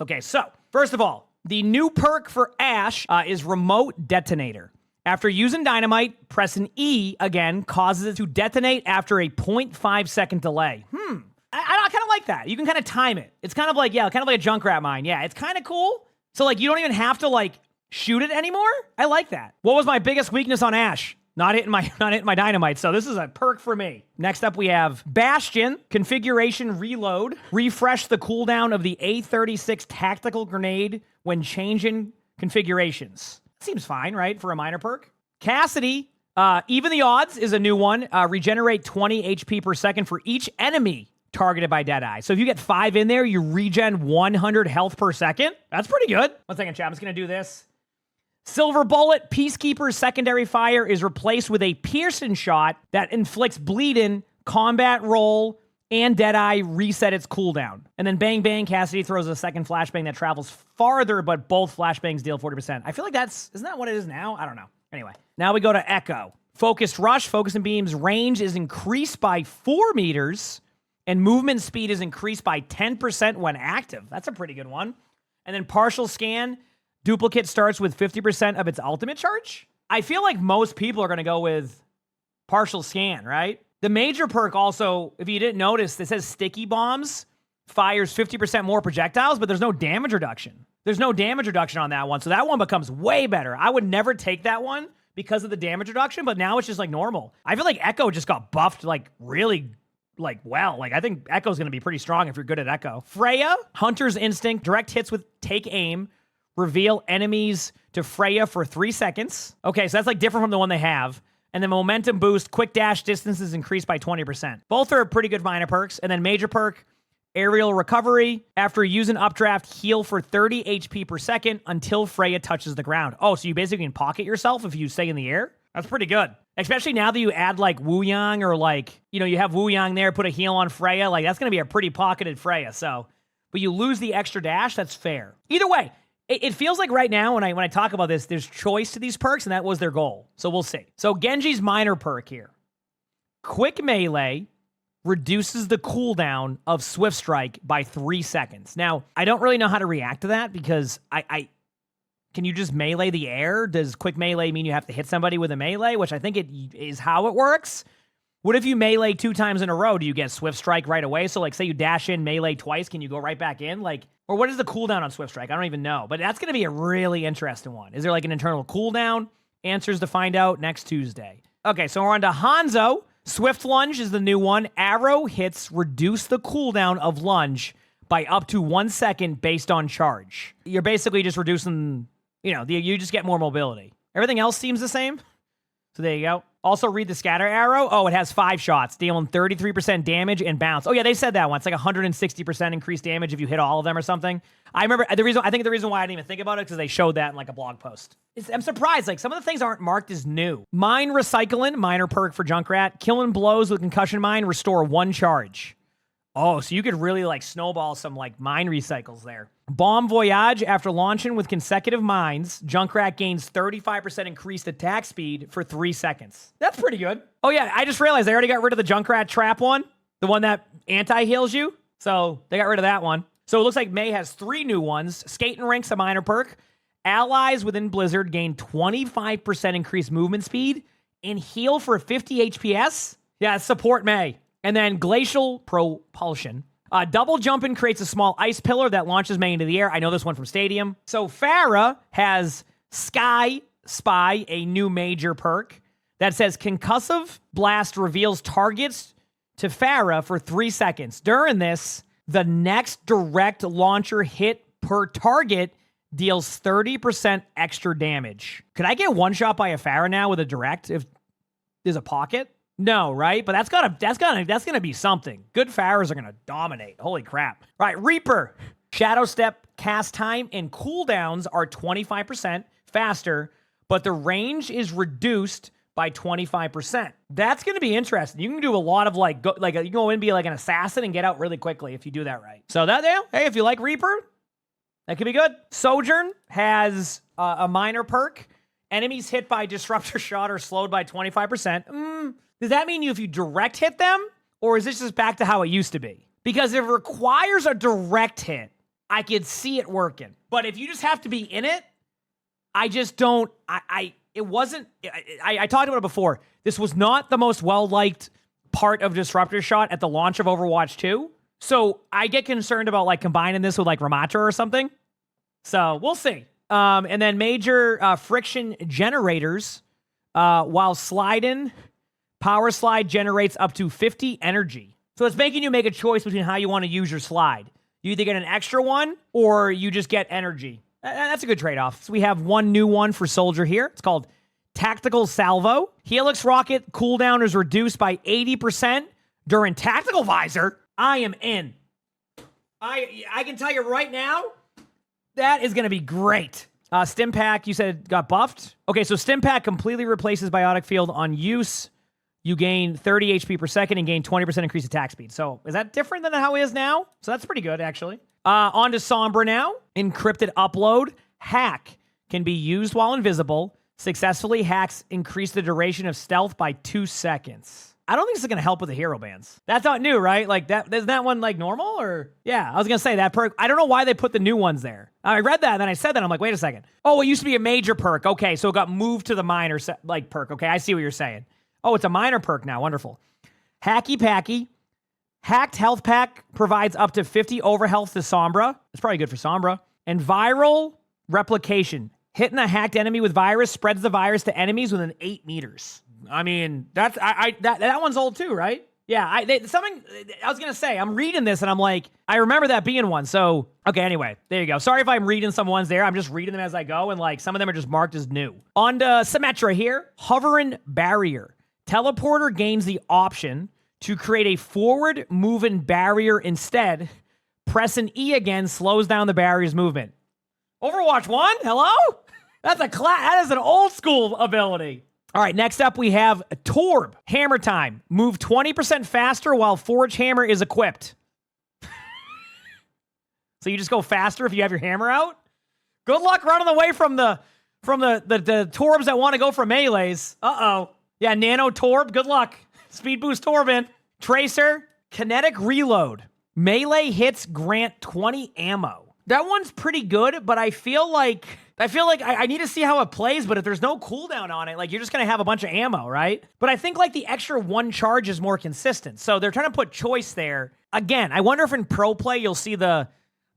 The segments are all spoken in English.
Okay, so first of all, the new perk for Ashe is Remote Detonator. After using dynamite, pressing E again causes it to detonate after a 0.5 second delay. I kind of like that. You can kind of time it. It's kind of like, yeah, kind of like a Junkrat mine. Yeah, it's kind of cool. So like you don't even have to like shoot it anymore. I like that. What was my biggest weakness on Ashe? Not hitting my dynamite. So this is a perk for me. Next up we have Bastion, configuration reload. Refresh the cooldown of the A36 tactical grenade when changing configurations. Seems fine, right, for a minor perk. Cassidy, even the odds is a new one. Regenerate 20 HP per second for each enemy targeted by Deadeye. So if you get 5 in there, you regen 100 health per second. That's pretty good. 1 second, chat. I'm just going to do this. Silver Bullet, Peacekeeper's secondary fire is replaced with a Pearson shot that inflicts bleeding, combat roll, and Deadeye reset its cooldown. And then Bang Bang, Cassidy throws a second flashbang that travels farther, but both flashbangs deal 40%. I feel like isn't that what it is now? I don't know. Anyway, now we go to Echo. Focused Rush, Focus and Beam's range is increased by 4 meters, and movement speed is increased by 10% when active. That's a pretty good one. And then Partial Scan, Duplicate starts with 50% of its ultimate charge. I feel like most people are going to go with Partial Scan, right? The major perk also, if you didn't notice, it says Sticky Bombs fires 50% more projectiles, but there's no damage reduction. There's no damage reduction on that one, so that one becomes way better. I would never take that one because of the damage reduction, but now it's just like normal. I feel like Echo just got buffed like really well. Like I think Echo's going to be pretty strong if you're good at Echo. Freya, Hunter's Instinct, direct hits with Take Aim, reveal enemies to Freya for 3 seconds. Okay, so that's like different from the one they have. And then Momentum Boost, Quick Dash distance is increased by 20%. Both are pretty good minor perks. And then major perk, Aerial Recovery. After using Updraft, heal for 30 HP per second until Freya touches the ground. Oh, so you basically can pocket yourself if you stay in the air? That's pretty good. Especially now that you add like Wu Yang or like, you know, you have Wu Yang there, put a heal on Freya. Like that's going to be a pretty pocketed Freya. So, but you lose the extra dash, that's fair. Either way, it feels like right now when I talk about this, there's choice to these perks, and that was their goal. So we'll see. So Genji's minor perk here. Quick Melee reduces the cooldown of Swift Strike by 3 seconds. Now, I don't really know how to react to that because can you just melee the air? Does Quick Melee mean you have to hit somebody with a melee, which I think it is how it works? What if you melee 2 times in a row? Do you get Swift Strike right away? So like say you dash in, melee twice, can you go right back in? Like, or what is the cooldown on Swift Strike? I don't even know, but that's going to be a really interesting one. Is there like an internal cooldown? Answers to find out next Tuesday. Okay, so we're on to Hanzo. Swift Lunge is the new one. Arrow hits reduce the cooldown of lunge by up to 1 second based on charge. You're basically just reducing, you just get more mobility. Everything else seems the same. So there you go. Also read the scatter arrow. Oh, it has 5 shots, dealing 33% damage and bounce. Oh yeah, they said that one. It's like 160% increased damage if you hit all of them or something. I remember the reason why I didn't even think about it because they showed that in like a blog post. I'm surprised, like some of the things aren't marked as new. Mine Recycling, minor perk for Junkrat. Killing blows with concussion mine, restore 1 charge. Oh, so you could really like snowball some like mine recycles there. Bomb Voyage, after launching with consecutive mines, Junkrat gains 35% increased attack speed for 3 seconds. That's pretty good. Oh yeah, I just realized they already got rid of the Junkrat trap one, the one that anti-heals you. So they got rid of that one. So it looks like May has 3 new ones. Skating Rink's a minor perk. Allies within Blizzard gain 25% increased movement speed and heal for 50 HPS. Yeah, support May. And then Glacial Propulsion. Double Jumping creates a small ice pillar that launches May into the air. I know this one from Stadium. So Pharah has Sky Spy, a new major perk that says Concussive Blast reveals targets to Pharah for 3 seconds. During this, the next direct launcher hit per target deals 30% extra damage. Could I get one shot by a Pharah now with a direct if there's a pocket? No, right? But that's gonna be something. Good Pharaohs are gonna dominate. Holy crap. All right, Reaper. Shadow Step cast time and cooldowns are 25% faster, but the range is reduced by 25%. That's gonna be interesting. You can do a lot of you can go in and be like an assassin and get out really quickly if you do that right. So hey, if you like Reaper, that could be good. Sojourn has a minor perk. Enemies hit by Disruptor Shot are slowed by 25%. Does that mean if you direct hit them? Or is this just back to how it used to be? Because if it requires a direct hit, I could see it working. But if you just have to be in it, I just don't, it wasn't, I talked about it before. This was not the most well-liked part of Disruptor Shot at the launch of Overwatch 2. So I get concerned about like combining this with like Ramattra or something. So we'll see. And then major friction generators, while sliding, power slide generates up to 50 energy. So it's making you make a choice between how you want to use your slide. You either get an extra one or you just get energy. That's a good trade-off. So we have one new one for Soldier here. It's called Tactical Salvo. Helix Rocket cooldown is reduced by 80% during Tactical Visor. I am in. I can tell you right now, that is going to be great. Stim Pack, you said got buffed? Okay, so Stim Pack completely replaces Biotic Field on use. You gain 30 HP per second and gain 20% increased attack speed. So is that different than how it is now? So that's pretty good, actually. On to Sombra now. Encrypted upload. Hack can be used while invisible. Successfully hacks increase the duration of stealth by 2 seconds. I don't think this is going to help with the hero bands. That's not new, right? Like, isn't that one, like, normal? Or, yeah, I was going to say that perk. I don't know why they put the new ones there. I read that, and then I said that. I'm like, wait a second. Oh, it used to be a major perk. Okay, so it got moved to the minor, like, perk. Okay, I see what you're saying. Oh, it's a minor perk now. Wonderful. Hacky Packy. Hacked Health Pack provides up to 50 overhealth to Sombra. It's probably good for Sombra. And Viral Replication. Hitting a hacked enemy with virus spreads the virus to enemies within 8 meters. I mean, that's that one's old too, right? Yeah, something I was gonna say. I'm reading this and I'm like, I remember that being one. So okay, anyway, there you go. Sorry if I'm reading some ones there. I'm just reading them as I go, and like some of them are just marked as new. On to Symmetra here. Hovering Barrier. Teleporter gains the option to create a forward moving barrier instead. Pressing E again slows down the barrier's movement. Overwatch 1? Hello? That is an old school ability. All right, next up we have Torb. Hammer time. Move 20% faster while Forge Hammer is equipped. So you just go faster if you have your hammer out? Good luck running away from the Torbs that want to go for melees. Uh-oh. Yeah, Nano Torb, good luck. Speed boost Torbin. Tracer, kinetic reload. Melee hits grant 20 ammo. That one's pretty good, but I feel like I need to see how it plays, but if there's no cooldown on it, like you're just going to have a bunch of ammo, right? But I think like the extra one charge is more consistent. So they're trying to put choice there. Again, I wonder if in pro play you'll see the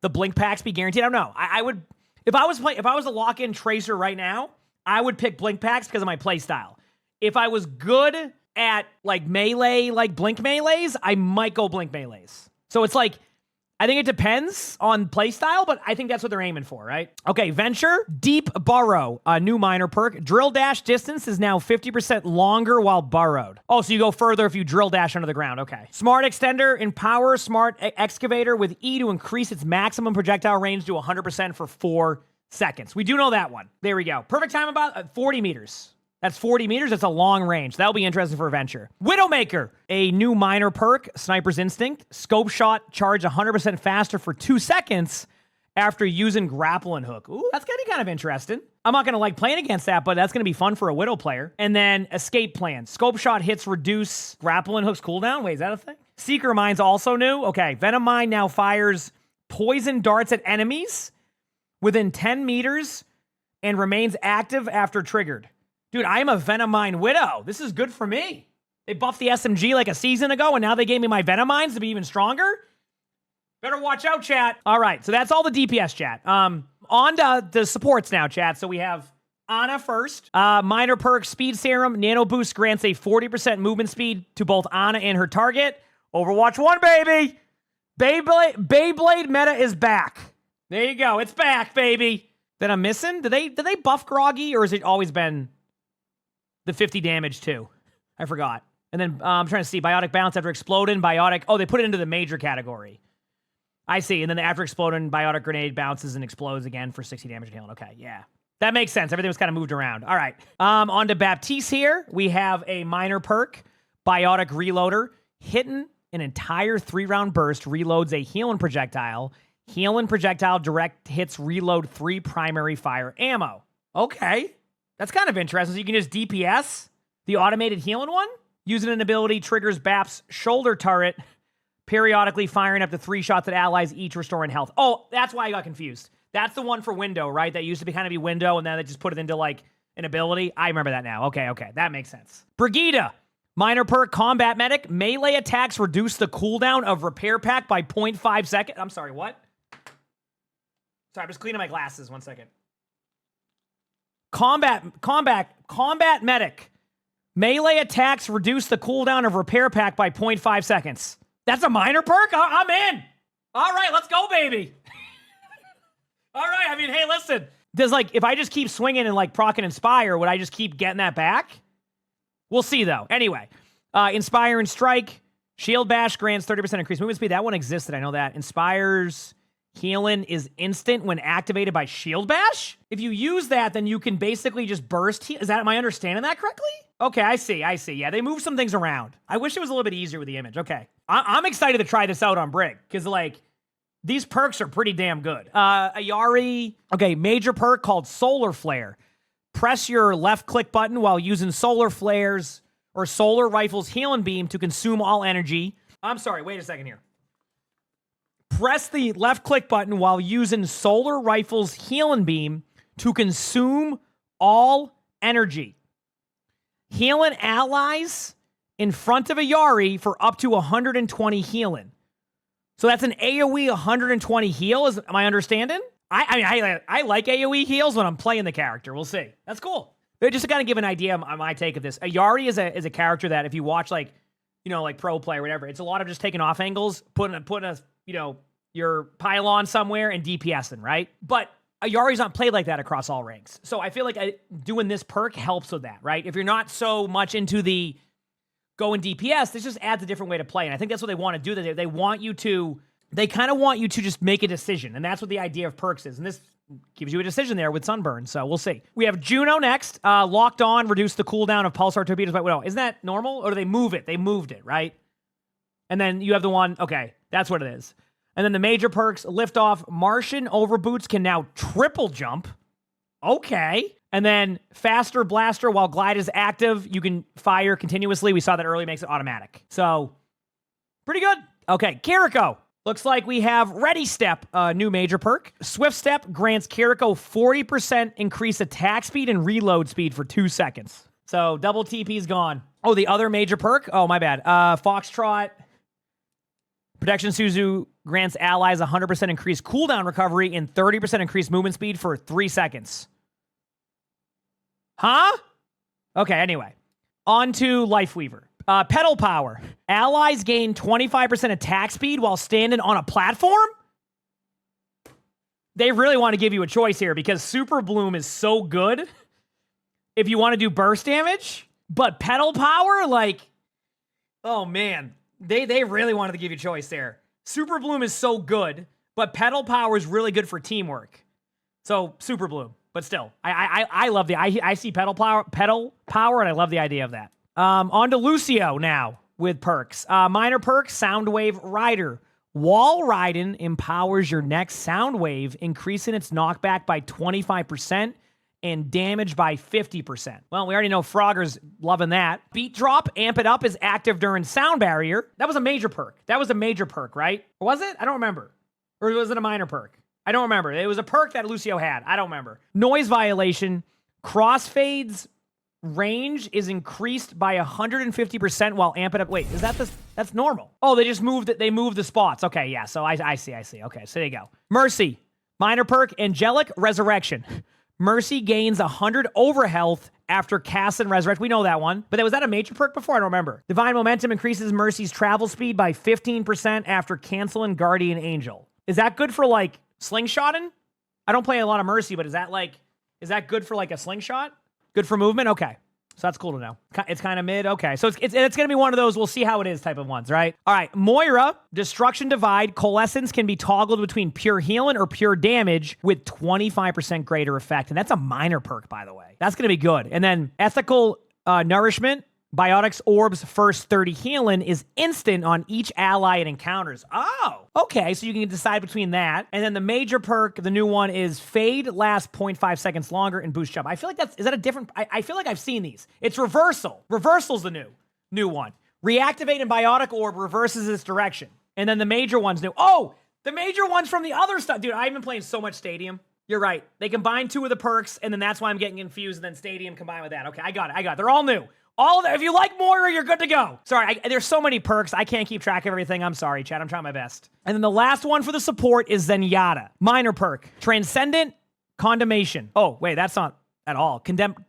blink packs be guaranteed. I don't know. I would, if I was a lock-in Tracer right now, I would pick blink packs because of my play style. If I was good at like melee, like blink melees, I might go blink melees. So it's like, I think it depends on playstyle, but I think that's what they're aiming for, right? Okay, Venture, Deep Burrow, a new minor perk. Drill dash distance is now 50% longer while burrowed. Oh, so you go further if you drill dash under the ground. Okay. Smart Extender, empower Smart Excavator with E to increase its maximum projectile range to 100% for 4 seconds. We do know that one. There we go. Perfect time about 40 meters. That's 40 meters. That's a long range. That'll be interesting for Venture. Widowmaker, a new minor perk, Sniper's Instinct. Scope shot, charge 100% faster for 2 seconds after using Grappling Hook. Ooh, that's going to be kind of interesting. I'm not going to like playing against that, but that's going to be fun for a Widow player. And then Escape Plan. Scope shot hits reduce Grappling Hook's cooldown. Wait, is that a thing? Seeker Mine's also new. Okay, Venom Mine now fires poison darts at enemies within 10 meters and remains active after triggered. Dude, I'm a Venom Mine Widow. This is good for me. They buffed the SMG like a season ago, and now they gave me my Venom Mines to be even stronger? Better watch out, chat. All right, so that's all the DPS, chat. On to the supports now, chat. So we have Ana first. Minor perk, Speed Serum. Nano Boost grants a 40% movement speed to both Ana and her target. Overwatch 1, baby! Beyblade meta is back. There you go. It's back, baby. That I'm missing? Did they buff Groggy, or has it always been the 50 damage too? I forgot. And then I'm trying to see. Biotic bounce after exploding. Biotic. Oh, they put it into the major category. I see. And then after exploding, Biotic grenade bounces and explodes again for 60 damage and healing. Okay, yeah. That makes sense. Everything was kind of moved around. All right. On to Baptiste here. We have a minor perk. Biotic Reloader. Hitting an entire 3-round burst reloads a healing projectile. Healing projectile direct hits reload 3 primary fire ammo. Okay. That's kind of interesting. So you can just DPS the automated healing one. Using an ability triggers BAP's shoulder turret. periodically firing up to 3 shots at allies, each restoring health. Oh, that's why I got confused. That's the one for window, right? That used to be kind of be window, and then they just put it into like an ability. I remember that now. Okay, that makes sense. Brigitte, minor perk, combat medic. Melee attacks reduce the cooldown of repair pack by 0.5 seconds. I'm sorry, what? Sorry, I'm just cleaning my glasses. 1 second. Combat medic. Melee attacks reduce the cooldown of repair pack by 0.5 seconds. That's a minor perk? I'm in. All right, let's go, baby. All right, I mean, hey, listen. Does, like, if I just keep swinging and, like, proc and Inspire, would I just keep getting that back? We'll see, though. Anyway, Inspire and Strike. Shield Bash grants 30% increased movement speed. That one existed, I know that. Inspire's healing is instant when activated by Shield Bash? If you use that, then you can basically just burst heal. Am I understanding that correctly? Okay, I see. Yeah, they move some things around. I wish it was a little bit easier with the image. Okay. I'm excited to try this out on Brig, because, like, these perks are pretty damn good. Illari, okay, major perk called Solar Flare. Press your left click button while using Solar Flares or Solar Rifle's Healing Beam to consume all energy. I'm sorry, wait a second here. Press the left click button while using Solar Rifle's Healing Beam to consume all energy. Healing allies in front of Illari for up to 120 healing. So that's an AoE 120 heal, is my understanding? I like AoE heals when I'm playing the character. We'll see. That's cool. But just to kind of give an idea on my take of this, Illari is a character that if you watch, like, you know, like pro play or whatever, it's a lot of just taking off angles, putting a you know, your pylon somewhere and DPSing, right? But Illari's not played like that across all ranks. So I feel like doing this perk helps with that, right? If you're not so much into the going DPS, this just adds a different way to play. And I think that's what they want to do. They want you to, they kind of want you to just make a decision. And that's what the idea of perks is. And this gives you a decision there with Sunburn. So we'll see. We have Juno next. Locked on, reduce the cooldown of Pulsar torpedoes by, well, isn't that normal? Or do they move it? They moved it, right? And then you have the one, okay, that's what it is. And then the major perks, lift off. Martian overboots can now triple jump. Okay. And then faster blaster while glide is active. You can fire continuously. We saw that earlier, makes it automatic. So pretty good. Okay, Kiriko. Looks like we have Ready Step, new major perk. Swift Step grants Kiriko 40% increased attack speed and reload speed for 2 seconds. So double TP's gone. Oh, the other major perk? Oh, my bad. Foxtrot. Protection Suzu grants allies 100% increased cooldown recovery and 30% increased movement speed for 3 seconds. Huh? Okay, anyway. On to Lifeweaver. Pedal Power. Allies gain 25% attack speed while standing on a platform? They really want to give you a choice here because Super Bloom is so good if you want to do burst damage. But Pedal Power, like, oh man. They really wanted to give you a choice there. Super Bloom is so good, but Pedal Power is really good for teamwork. So, Super Bloom. But still, I love I see pedal power, and I love the idea of that. On to Lucio now with perks. Minor perk, Soundwave Rider. Wall riding empowers your next Soundwave, increasing its knockback by 25% and damage by 50%. Well, we already know Frogger's loving that. Beat Drop, amp it up, is active during Sound Barrier. That was a major perk. That was a major perk, right? Or was it? I don't remember. Or was it a minor perk? I don't remember. It was a perk that Lucio had. I don't remember. Noise Violation. Crossfade's range is increased by 150% while amp it up. Wait, is that this? That's normal. Oh, they just moved it. They moved the spots. Okay, yeah. So I see. Okay, so there you go. Mercy. Minor perk. Angelic Resurrection. Mercy gains 100 overhealth after cast and resurrect. We know that one. But was that a major perk before? I don't remember. Divine Momentum increases Mercy's travel speed by 15% after canceling Guardian Angel. Is that good for, like, slingshotting? I don't play a lot of Mercy, but is that good for, like, a slingshot? Good for movement? Okay. So that's cool to know. It's kind of mid. Okay. So it's going to be one of those we'll see how it is type of ones, right? All right. Moira, Destruction Divide. Coalescence can be toggled between pure healing or pure damage with 25% greater effect. And that's a minor perk, by the way. That's going to be good. And then Ethical Nourishment. Biotics Orb's first 30 healing is instant on each ally it encounters. Oh, okay. So you can decide between that. And then the major perk, the new one, is Fade lasts 0.5 seconds longer and boost jump. I feel like is that a different, I feel like I've seen these. It's Reversal. Reversal's the new one. Reactivate and Biotic Orb reverses its direction. And then the major one's new. Oh, the major one's from the other stuff. Dude, I've been playing so much Stadium. You're right. They combine 2 of the perks, and then that's why I'm getting confused, and then Stadium combined with that. Okay, I got it. They're all new. All of them. If you like Moira, you're good to go. Sorry, there's so many perks. I can't keep track of everything. I'm sorry, chat. I'm trying my best. And then the last one for the support is Zenyatta. Minor perk. Transcendent Condemnation. Oh, wait, that's not at all. Condemnation.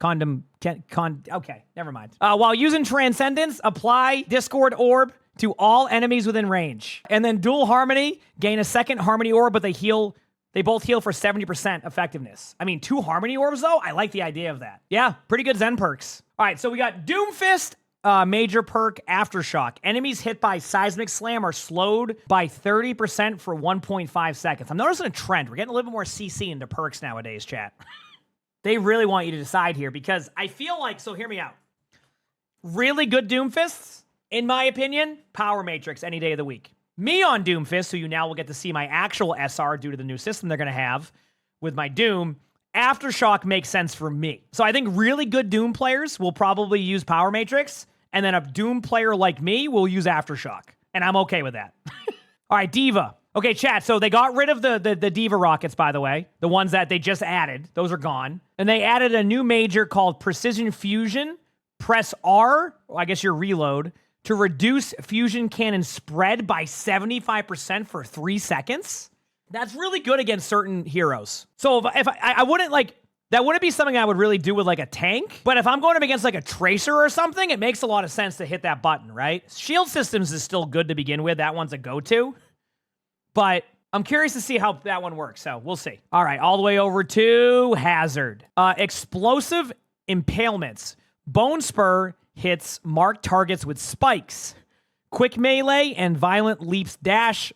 Okay, never mind. While using Transcendence, apply Discord Orb to all enemies within range. And then Dual Harmony, gain a second Harmony Orb, but they both heal for 70% effectiveness. I mean, 2 Harmony Orbs, though? I like the idea of that. Yeah, pretty good Zen perks. All right, so we got Doomfist, major perk, Aftershock. Enemies hit by Seismic Slam are slowed by 30% for 1.5 seconds. I'm noticing a trend. We're getting a little bit more CC into perks nowadays, chat. They really want you to decide here because I feel like, so hear me out. Really good Doomfists, in my opinion, Power Matrix any day of the week. Me on Doomfist, who you now will get to see my actual SR due to the new system they're going to have with my Doom, Aftershock makes sense for me. So I think really good Doom players will probably use Power Matrix, and then a Doom player like me will use Aftershock, and I'm okay with that. All right, D.Va. Okay, chat, so they got rid of the D.Va rockets, by the way, the ones that they just added. Those are gone. And they added a new major called Precision Fusion. Press R, I guess your reload, to reduce fusion cannon spread by 75% for 3 seconds. That's really good against certain heroes. So if I wouldn't like, that wouldn't be something I would really do with like a tank, but if I'm going up against like a Tracer or something, it makes a lot of sense to hit that button, right? Shield Systems is still good to begin with. That one's a go-to, but I'm curious to see how that one works, so we'll see. All right, all the way over to Hazard. Explosive Impalements. Bone Spur hits marked targets with spikes. Quick melee and violent leaps dash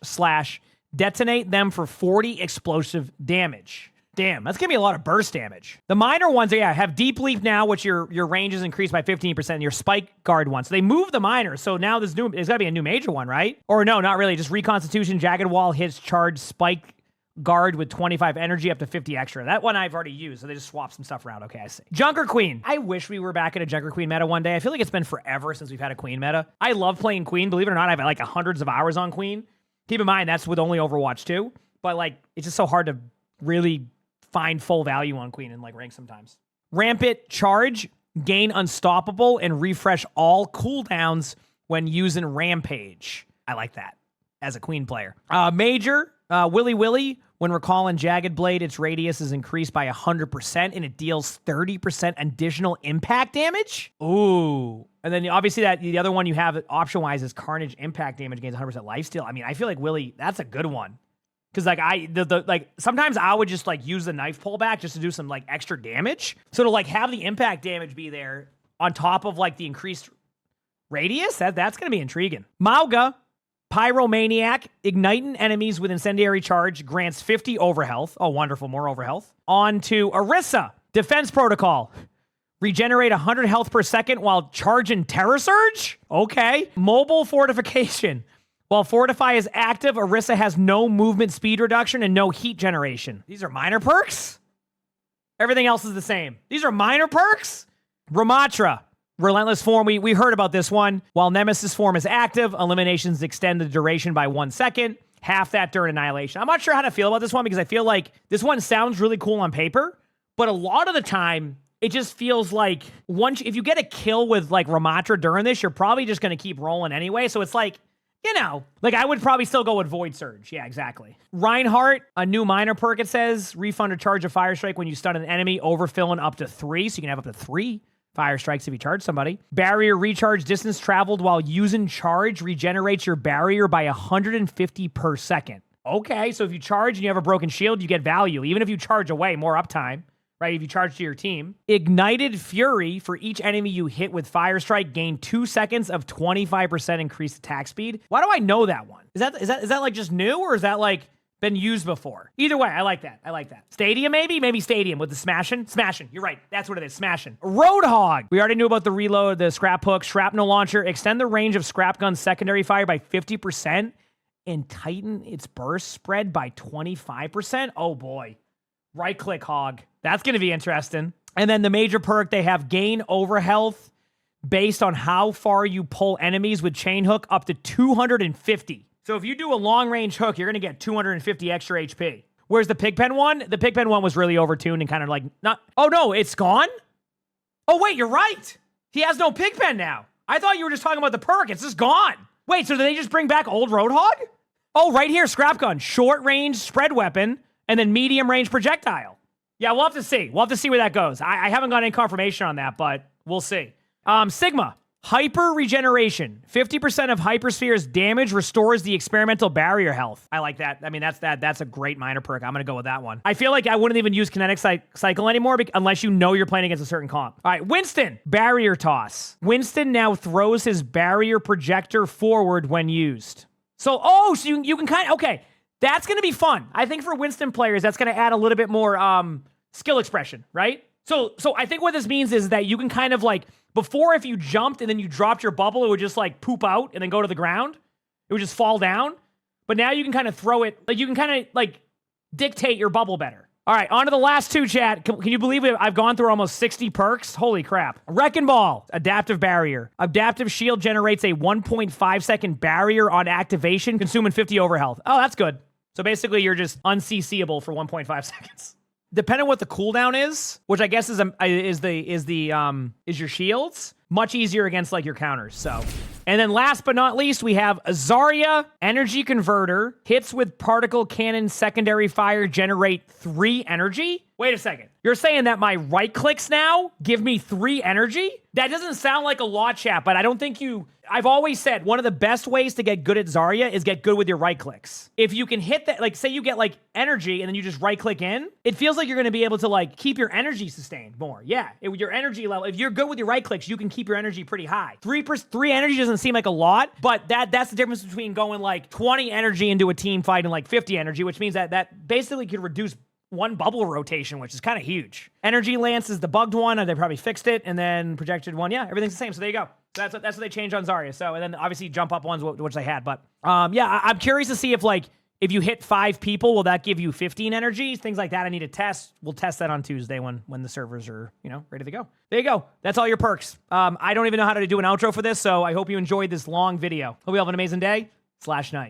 / detonate them for 40 explosive damage. Damn, that's gonna be a lot of burst damage. The minor ones, yeah, have deep leap now, which your range is increased by 15%, and your spike guard one. So they moved the minor, so now there's gotta be a new major one, right? Or no, not really, just Reconstitution, Jagged Wall hits charge spike guard with 25 energy up to 50 extra. That one I've already used, so they just swap some stuff around. Okay, I see. Junker Queen. I wish we were back at a Junker Queen meta one day. I feel like it's been forever since we've had a Queen meta. I love playing Queen. Believe it or not, I've had like hundreds of hours on Queen. Keep in mind, that's with only Overwatch 2. But like, it's just so hard to really find full value on Queen in like rank sometimes. Rampant Charge. Gain Unstoppable and refresh all cooldowns when using Rampage. I like that as a Queen player. Major. Willy Willy. When recalling Jagged Blade, its radius is increased by 100% and it deals 30% additional impact damage. Ooh. And then obviously the other one you have option-wise is Carnage impact damage gains 100% lifesteal. I mean, I feel like Willy, that's a good one. Because like sometimes I would just like use the knife pullback just to do some like extra damage. So to like have the impact damage be there on top of like the increased radius, that's going to be intriguing. Mauga. Pyromaniac, igniting enemies with incendiary charge, grants 50 overhealth. Oh, wonderful, more overhealth. On to Orisa, defense protocol. Regenerate 100 health per second while charging Terror Surge? Okay. Mobile fortification. While Fortify is active, Orisa has no movement speed reduction and no heat generation. These are minor perks? Everything else is the same. These are minor perks? Ramattra. Relentless Form, we heard about this one. While Nemesis Form is active, eliminations extend the duration by 1 second. Half that during Annihilation. I'm not sure how to feel about this one because I feel like this one sounds really cool on paper, but a lot of the time, it just feels like if you get a kill with like Ramattra during this, you're probably just going to keep rolling anyway. So it's like, you know, like I would probably still go with Void Surge. Yeah, exactly. Reinhardt, a new minor perk, it says. Refund a charge of Fire Strike when you stun an enemy, overfilling up to 3. So you can have up to 3 Fire Strikes if you charge somebody. Barrier recharge distance traveled while using charge regenerates your barrier by 150 per second. Okay, so if you charge and you have a broken shield, you get value. Even if you charge away, more uptime, right? If you charge to your team. Ignited Fury, for each enemy you hit with Fire Strike, gain 2 seconds of 25% increased attack speed. Why do I know that one? Is that like just new, or is that like been used before? Either way, I like that. I like that. Stadium, maybe? Maybe Stadium with the smashing. Smashing. You're right. That's what it is. Smashing. Roadhog. We already knew about the reload, the scrap hook, shrapnel launcher. Extend the range of scrap gun's secondary fire by 50% and tighten its burst spread by 25%. Oh boy. Right click hog. That's going to be interesting. And then the major perk, they have gain overhealth based on how far you pull enemies with chain hook up to 250. So if you do a long range hook, you're going to get 250 extra HP. Whereas the Pigpen one was really overtuned and kind of like not. Oh no, it's gone? Oh wait, you're right. He has no Pigpen now. I thought you were just talking about the perk. It's just gone. Wait, so did they just bring back old Roadhog? Oh, right here, scrap gun, short range spread weapon, and then medium range projectile. Yeah, we'll have to see. We'll have to see where that goes. I haven't got any confirmation on that, but we'll see. Sigma. Hyper regeneration. 50% of Hypersphere's damage restores the experimental barrier health. I like that. I mean, that's a great minor perk. I'm going to go with that one. I feel like I wouldn't even use kinetic cycle anymore unless you know you're playing against a certain comp. All right, Winston. Barrier toss. Winston now throws his barrier projector forward when used. So, so you can kind of, okay, that's going to be fun. I think for Winston players, that's going to add a little bit more skill expression, right? So I think what this means is that you can kind of like, before if you jumped and then you dropped your bubble, it would just like poop out and then go to the ground. It would just fall down. But now you can kind of throw it, like you can kind of like dictate your bubble better. All right, on to the last two, chat. Can you believe it? I've gone through almost 60 perks. Holy crap. Wrecking Ball, Adaptive Barrier. Adaptive Shield generates a 1.5 second barrier on activation, consuming 50 overhealth. Oh, that's good. So basically you're just unCCable for 1.5 seconds. Depending on what the cooldown is, which I guess is your shields, much easier against like your counters. So, and then last but not least, we have Zarya Energy Converter. Hits with particle cannon secondary fire generate 3 energy. Wait a second. You're saying that my right clicks now give me 3 energy? That doesn't sound like a lot, chat, but I don't think you... I've always said one of the best ways to get good at Zarya is get good with your right clicks. If you can hit that, like say you get like energy and then you just right click in, it feels like you're going to be able to like keep your energy sustained more. Yeah, your energy level. If you're good with your right clicks, you can keep your energy pretty high. 3 energy doesn't seem like a lot, but that's the difference between going like 20 energy into a team fight and like 50 energy, which means that basically could reduce one bubble rotation, which is kind of huge. Energy Lance is the bugged one, and they probably fixed it, and then projected one. Yeah, everything's the same. So there you go. That's what they changed on Zarya. So, and then obviously jump up ones, which they had. But yeah, I'm curious to see if you hit 5 people, will that give you 15 energy? Things like that I need to test. We'll test that on Tuesday when the servers are, ready to go. There you go. That's all your perks. I don't even know how to do an outro for this, so I hope you enjoyed this long video. Hope you have an amazing day / night.